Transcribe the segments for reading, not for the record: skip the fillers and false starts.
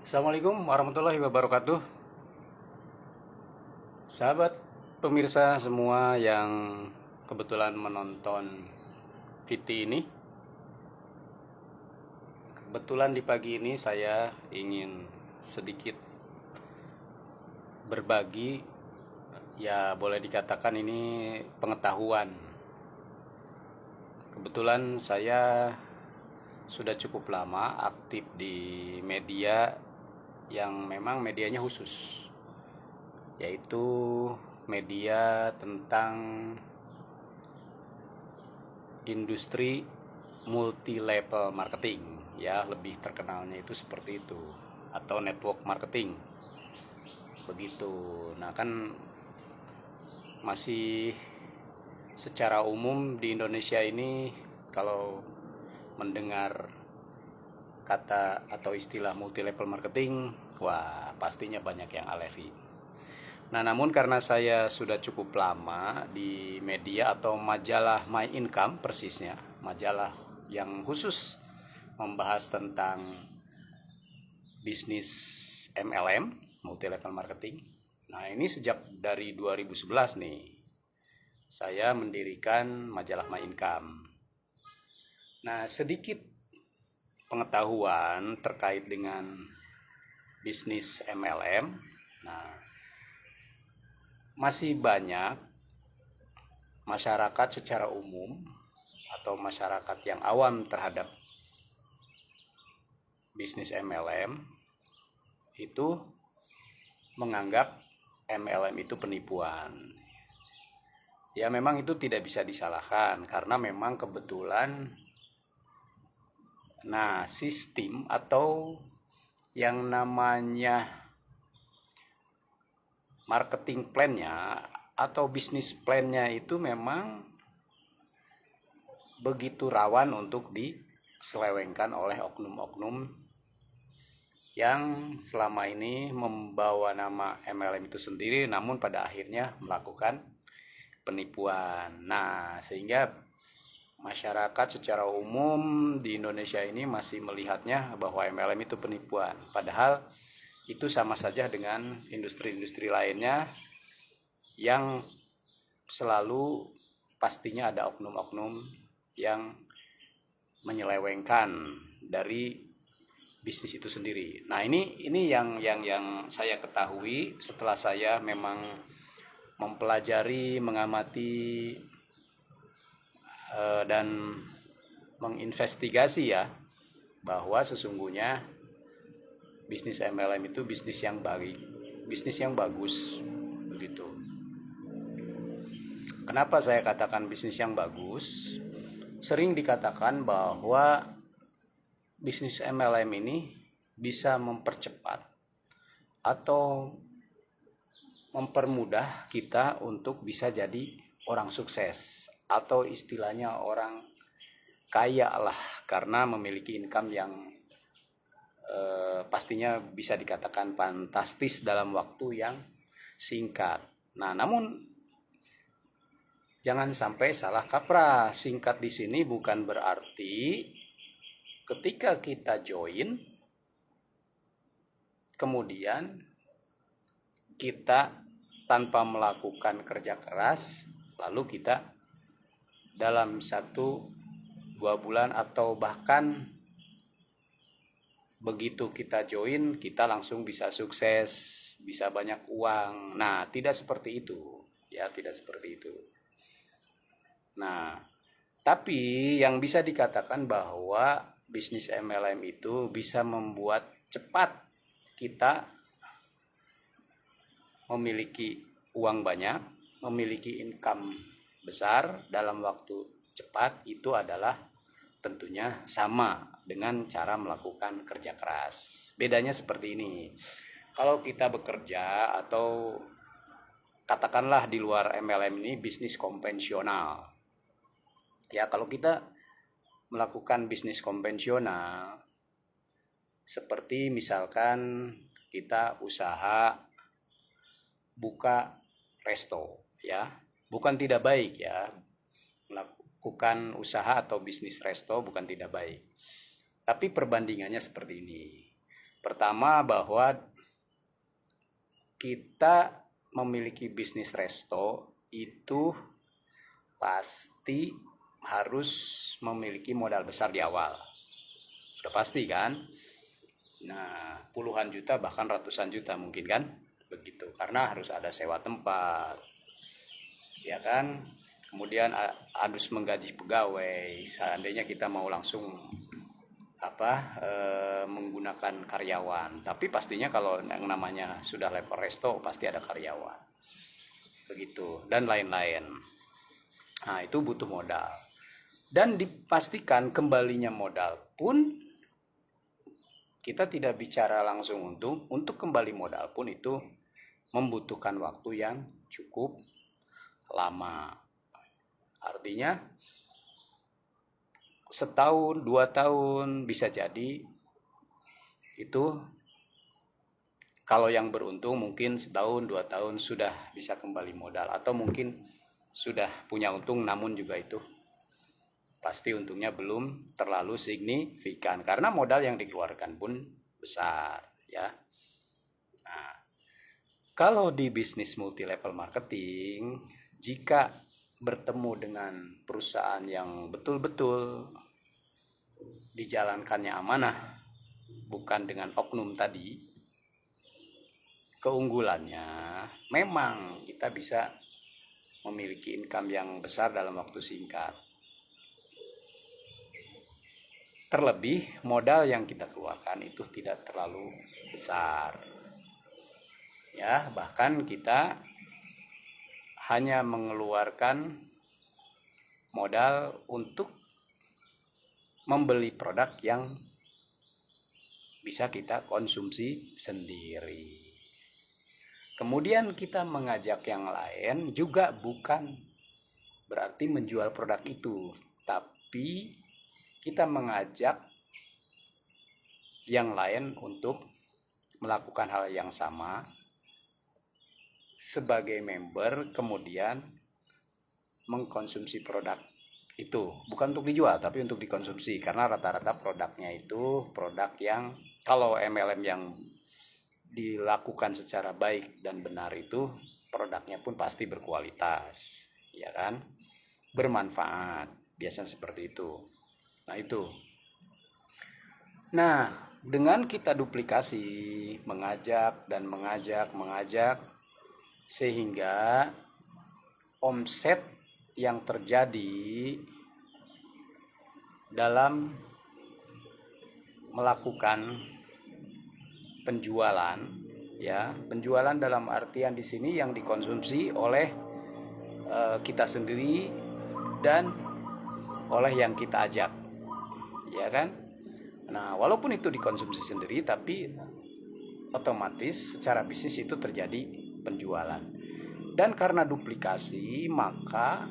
Assalamualaikum warahmatullahi wabarakatuh. Sahabat pemirsa semua yang kebetulan menonton VT ini. Kebetulan di pagi ini saya ingin sedikit berbagi, ya boleh dikatakan ini pengetahuan. Kebetulan saya sudah cukup lama aktif di media yang memang medianya khusus, yaitu media tentang industri multi level marketing, ya lebih terkenalnya itu seperti itu, atau network marketing begitu. Nah kan masih secara umum di Indonesia ini kalau mendengar kata atau istilah multi level marketing, wah pastinya banyak yang alergi. Nah, namun karena saya sudah cukup lama di media atau majalah My Income persisnya, majalah yang khusus membahas tentang bisnis MLM, multi level marketing. Nah, ini sejak dari 2011 nih, saya mendirikan majalah My Income. Nah, sedikit pengetahuan terkait dengan bisnis MLM. Nah, masih banyak masyarakat secara umum atau masyarakat yang awam terhadap bisnis MLM itu menganggap MLM itu penipuan. Ya memang itu tidak bisa disalahkan karena memang kebetulan sistem atau yang namanya marketing plan-nya atau bisnis plan-nya itu memang begitu rawan untuk diselewengkan oleh oknum-oknum yang selama ini membawa nama MLM itu sendiri namun pada akhirnya melakukan penipuan. Nah, sehingga masyarakat secara umum di Indonesia ini masih melihatnya bahwa MLM itu penipuan. Padahal itu sama saja dengan industri-industri lainnya yang selalu pastinya ada oknum-oknum yang menyelewengkan dari bisnis itu sendiri. Nah, ini yang saya ketahui setelah saya memang mempelajari, mengamati dan menginvestigasi ya, bahwa sesungguhnya bisnis MLM itu bisnis yang baik, bisnis yang bagus begitu. Kenapa saya katakan bisnis yang bagus? Sering dikatakan bahwa bisnis MLM ini bisa mempercepat atau mempermudah kita untuk bisa jadi orang sukses atau istilahnya orang kaya lah, karena memiliki income yang pastinya bisa dikatakan fantastis dalam waktu yang singkat. Nah, namun jangan sampai salah kaprah. Singkat di sini bukan berarti ketika kita join kemudian kita tanpa melakukan kerja keras lalu kita dalam 1-2 bulan atau bahkan begitu kita join kita langsung bisa sukses, bisa banyak uang. Nah, tidak seperti itu ya, tidak seperti itu. Nah, tapi yang bisa dikatakan bahwa bisnis MLM itu bisa membuat cepat kita memiliki uang banyak, memiliki income besar dalam waktu cepat. Itu adalah tentunya sama dengan cara melakukan kerja keras. Bedanya seperti ini. Kalau kita bekerja atau katakanlah di luar MLM ini bisnis konvensional. Ya, kalau kita melakukan bisnis konvensional seperti misalkan kita usaha buka resto ya, bukan tidak baik ya, melakukan usaha atau bisnis resto bukan tidak baik, tapi perbandingannya seperti ini. Pertama, bahwa kita memiliki bisnis resto itu pasti harus memiliki modal besar di awal. Sudah pasti kan? Nah, puluhan juta bahkan ratusan juta mungkin kan? Begitu. Karena harus ada sewa tempat. Ya kan? Kemudian harus menggaji pegawai. Seandainya kita mau langsung menggunakan karyawan, tapi pastinya kalau yang namanya sudah level resto pasti ada karyawan, begitu, dan lain-lain. Nah, itu butuh modal, dan dipastikan kembalinya modal pun kita tidak bicara langsung untuk kembali modal pun itu membutuhkan waktu yang cukup lama. Artinya setahun, 2 tahun bisa jadi. Itu kalau yang beruntung mungkin setahun, 2 tahun sudah bisa kembali modal, atau mungkin sudah punya untung, namun juga itu pasti untungnya belum terlalu signifikan karena modal yang dikeluarkan pun besar, ya. Nah, kalau di bisnis multi level marketing, jika bertemu dengan perusahaan yang betul-betul dijalankannya amanah, bukan dengan oknum tadi, keunggulannya memang kita bisa memiliki income yang besar dalam waktu singkat. Terlebih modal yang kita keluarkan itu tidak terlalu besar. Ya, bahkan kita hanya mengeluarkan modal untuk membeli produk yang bisa kita konsumsi sendiri. Kemudian kita mengajak yang lain juga bukan berarti menjual produk itu, tapi kita mengajak yang lain untuk melakukan hal yang sama sebagai member, kemudian mengkonsumsi produk itu, bukan untuk dijual tapi untuk dikonsumsi, karena rata-rata produknya itu produk yang kalau MLM yang dilakukan secara baik dan benar itu produknya pun pasti berkualitas, ya kan, bermanfaat, biasanya seperti itu. Nah, dengan kita duplikasi, mengajak sehingga omset yang terjadi dalam melakukan penjualan, ya, penjualan dalam artian di sini yang dikonsumsi oleh kita sendiri dan oleh yang kita ajak, ya kan. Nah, walaupun itu dikonsumsi sendiri, tapi otomatis secara bisnis itu terjadi penjualan. Dan karena duplikasi, maka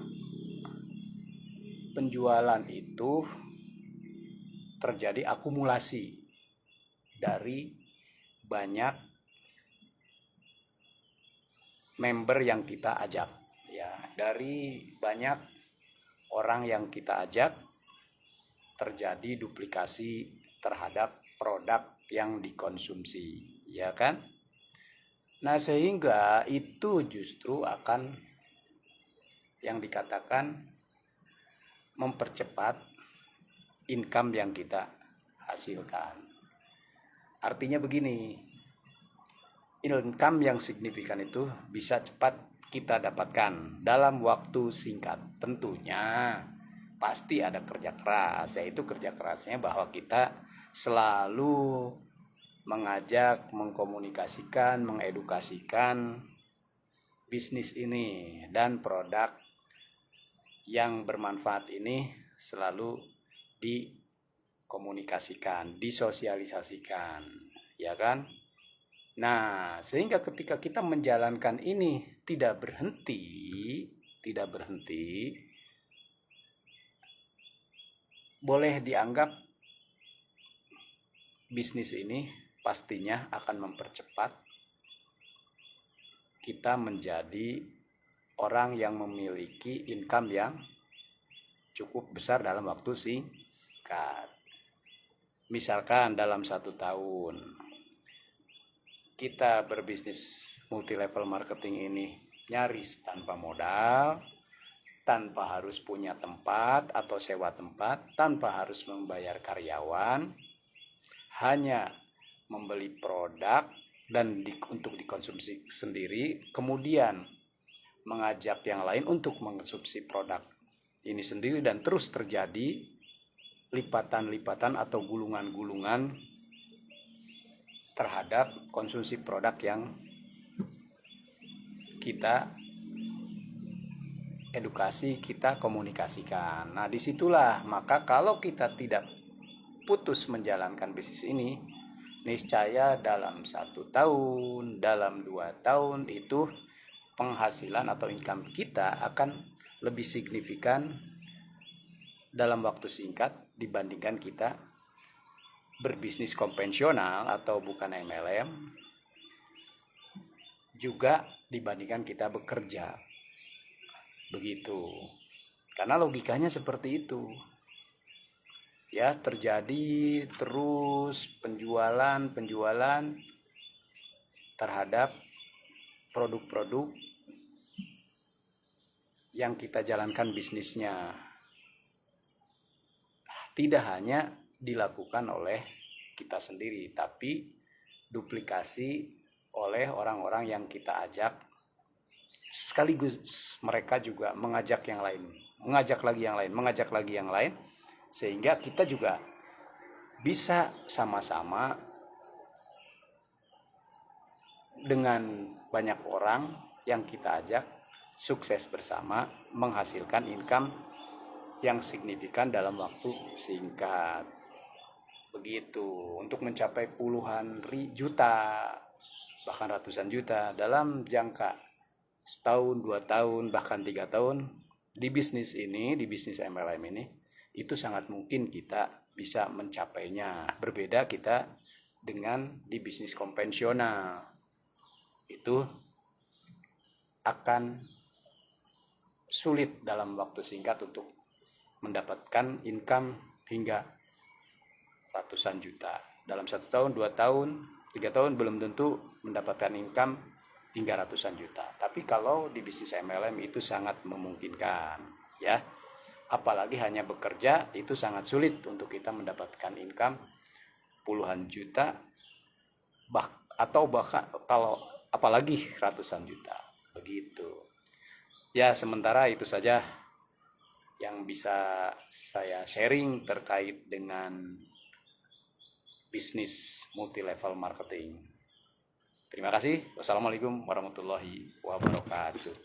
penjualan itu terjadi akumulasi dari banyak member yang kita ajak, ya, dari banyak orang yang kita ajak terjadi duplikasi terhadap produk yang dikonsumsi, ya kan. Nah, sehingga itu justru akan yang dikatakan mempercepat income yang kita hasilkan. Artinya begini, income yang signifikan itu bisa cepat kita dapatkan dalam waktu singkat. Tentunya pasti ada kerja keras, yaitu kerja kerasnya bahwa kita selalu mengajak, mengkomunikasikan, mengedukasikan bisnis ini dan produk yang bermanfaat ini selalu dikomunikasikan, disosialisasikan, ya kan? Nah, sehingga ketika kita menjalankan ini tidak berhenti, boleh dianggap bisnis ini pastinya akan mempercepat kita menjadi orang yang memiliki income yang cukup besar dalam waktu singkat. Misalkan dalam 1 tahun kita berbisnis multi level marketing ini nyaris tanpa modal, tanpa harus punya tempat atau sewa tempat, tanpa harus membayar karyawan, hanya membeli produk dan untuk dikonsumsi sendiri, kemudian mengajak yang lain untuk mengkonsumsi produk ini sendiri, dan terus terjadi lipatan-lipatan atau gulungan-gulungan terhadap konsumsi produk yang kita edukasi, kita komunikasikan. Nah, disitulah maka kalau kita tidak putus menjalankan bisnis ini, niscaya dalam 1 tahun, dalam 2 tahun itu penghasilan atau income kita akan lebih signifikan dalam waktu singkat dibandingkan kita berbisnis konvensional atau bukan MLM, juga dibandingkan kita bekerja. Begitu. Karena logikanya seperti itu. Ya, terjadi terus penjualan terhadap produk-produk yang kita jalankan bisnisnya. Tidak hanya dilakukan oleh kita sendiri, tapi duplikasi oleh orang-orang yang kita ajak, sekaligus mereka juga mengajak yang lain, mengajak lagi yang lain, sehingga kita juga bisa sama-sama dengan banyak orang yang kita ajak sukses bersama, menghasilkan income yang signifikan dalam waktu singkat. Begitu, untuk mencapai puluhan juta, bahkan ratusan juta dalam jangka setahun, 2 tahun, bahkan 3 tahun di bisnis ini, di bisnis MLM ini, itu sangat mungkin kita bisa mencapainya. Berbeda kita dengan di bisnis konvensional, itu akan sulit dalam waktu singkat untuk mendapatkan income hingga ratusan juta. Dalam 1 tahun, 2 tahun, 3 tahun belum tentu mendapatkan income hingga ratusan juta. Tapi kalau di bisnis MLM itu sangat memungkinkan, ya. Apalagi hanya bekerja itu sangat sulit untuk kita mendapatkan income puluhan juta, atau bahkan kalau apalagi ratusan juta. Begitu. Ya, sementara itu saja yang bisa saya sharing terkait dengan bisnis multi level marketing. Terima kasih. Wassalamualaikum warahmatullahi wabarakatuh.